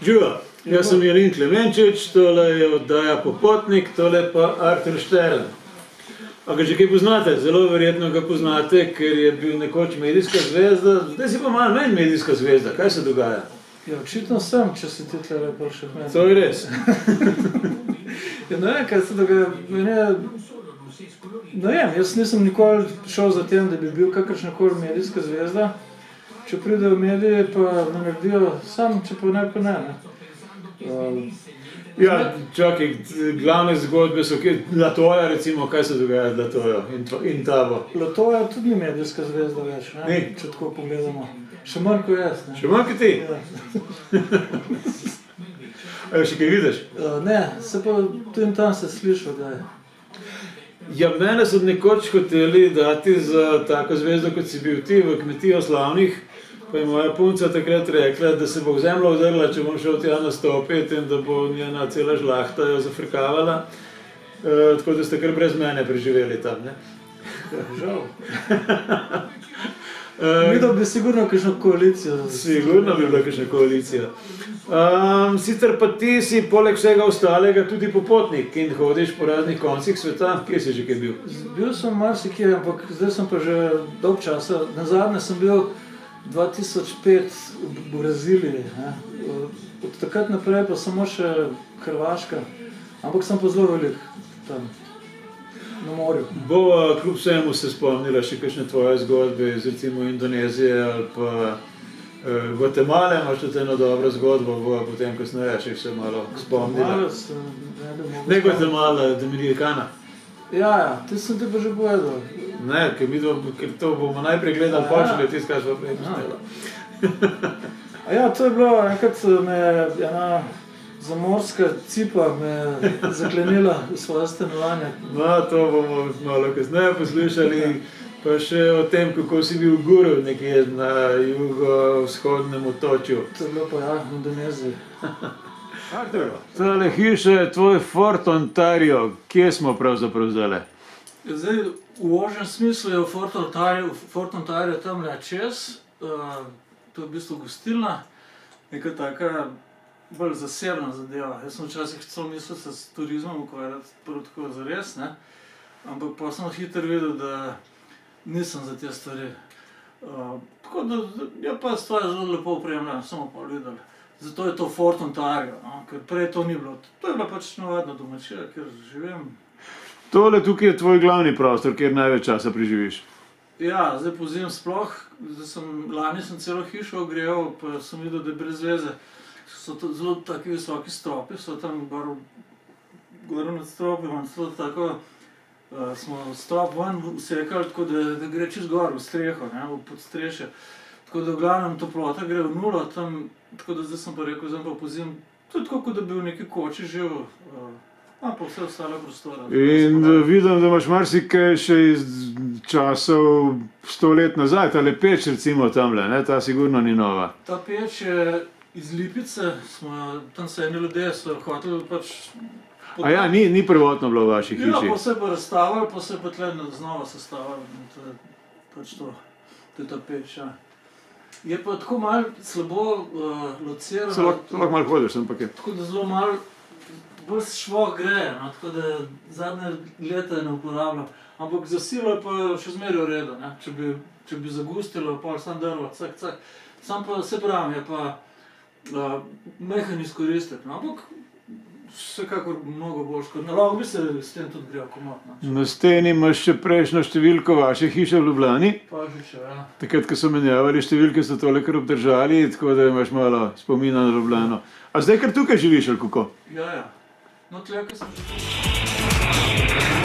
Živa, jaz sem Jelin Klemenčič, tole je oddaja Popotnik, tole pa Artur Štern. A ga že kaj poznate? Zelo verjetno ga poznate, ker je bil nekoč medijska zvezda, zdaj si pa malo manj medijska zvezda. Kaj se dogaja? Ja, očitno sem, če si ti tle prišel k meni. To je res. Ja, ne vem, kaj se dogaja. Ne vem, jaz nisem nikoli šel za tem, da bi bil kakršnakoli medijska zvezda. Če pride v medije, pa me naredijo sam, če pa ne, pa ne. Ja, čakaj, glavne zgodbe so, Latoja recimo, kaj se dogaja z Latojo in tabo? Latoja tudi ni medijska zvezda več, ne? Ni. Če tako pogledamo. Še manj kot jaz, ne? Še manj kot ti? Ja. A še kaj vidiš? Ne, se pa tu in tam se slišal, da je. Ja, mene so nekoč hoteli dati za tako zvezdo, kot si bil ti, v Kmetijo slavnih, pa je moja punca takrat rekla, da se bo zemlja udrla, če bom šel tja nastopiti in da bo njena cela žlahta jo zafrkavala. Tako da ste kar brez mene preživeli tam, ne? Žal. Videl bi sigurno kakšno koalicijo. Sigurno bi bila kakšna koalicija. Sicer pa ti si poleg vsega ostalega tudi popotnik in hodiš po raznih koncih sveta. Kje si že kaj bil? Bil sem marsikje, ampak zdaj sem pa že dolg časa. Nazadnje sem bil 2005 v Braziliji. Od takrat naprej pa samo še Hrvaška. Ampak sem pa zelo velik tam. Na morju. Bova kljub vsemu se spomnila še kakšne tvoje zgodbe iz recimo Indonezije ali pa Gvatemale, imaš tudi eno dobro zgodbo, bova potem kasneje še vse malo spomnila. Ne Gvatemala, Dominikana. Ja, ti sem te pa že povedal. Ne, ker to bomo najprej gledali počeli, ti skaš pa prej postela. Ja, to je bilo, enkrat me ena zamorska cipa me zaklenila v svoje stanovanje. No, to bomo malo kasneje poslušali, pa še o tem, kako si bil guru nekje na jugovzhodnem otočju. To je bilo pa ja, v Indoneziji. Artur, tale hiša je tvoj Fort Ontario. Kje smo pravzaprav zdajle? Zdaj, v ožjem smislu je Fort Ontario tamle čez. To je v bistvu gostilna, neka taka bolj zasebna zadeva. Jaz sem včasih celo mislil se s turizmom ukvarjati prvo tako zares, ne? Ampak pa sem hitro videl, da nisem za te stvari. Tako da je pa stvar zelo lepo opremljena, samo pa videli. Zato je to Fort Ontario, no? Ker prej to ni bilo. To je bila pač navadna domačija, kjer živim. Tole tukaj je tvoj glavni prostor, kjer največ časa preživiš. Ja, zdaj pozimi sploh. Lani sem celo hišo ogreval, pa sem videl, da je brez veze. So to zelo taki visoki stropi, so tam gor nad stropi, imam celo tako, smo strop ven usekali, tako da gre čez gor v streho, ne, v podstrešje. Tako da v glavnem toplota gre v nulo tam, tako da zdaj sem pa rekel, zdaj pa pozimi, to je tako, kot da bi v neki koči živel, pa vse ostale prostora. In vidim, da imaš marsikaj še iz časov 100 let nazaj, tale peč recimo tamle, ne, ta sigurno ni nova. Ta peč je iz Lipice, tam so eni ljudje, so hoteli pač... A ja, ni prvotno bilo v vaši hiši? Ja, pa se je pa razstavili, pa se je pa tle znova sestavili. To je pač to, to je ta peč, ja. Je pa tako malo slabo locirano. Se lahko malo hodiš, ampak je. Tako da zelo malo, bolj švoh gre, no, tako da zadnje leta ne uporabljam. Ampak za silo je pa še zmeraj v redu, ne. Če bi zagustilo, pol sam drvo, cak. Sam pa se pravim, je pa mehen izkoristek, no, ampak vsekakor mnogo boljš, kot lahko bi se s tem tudi grel komot. Na steni imaš še prejšnjo številko vaše hiše v Ljubljani. Pažiča, ja. Takrat, ko so menjavali številke, so tole kar obdržali, tako da imaš malo spomina na Ljubljano. A zdaj kar tukaj živiš, ali kako? Ja. No, tle, ko sem že...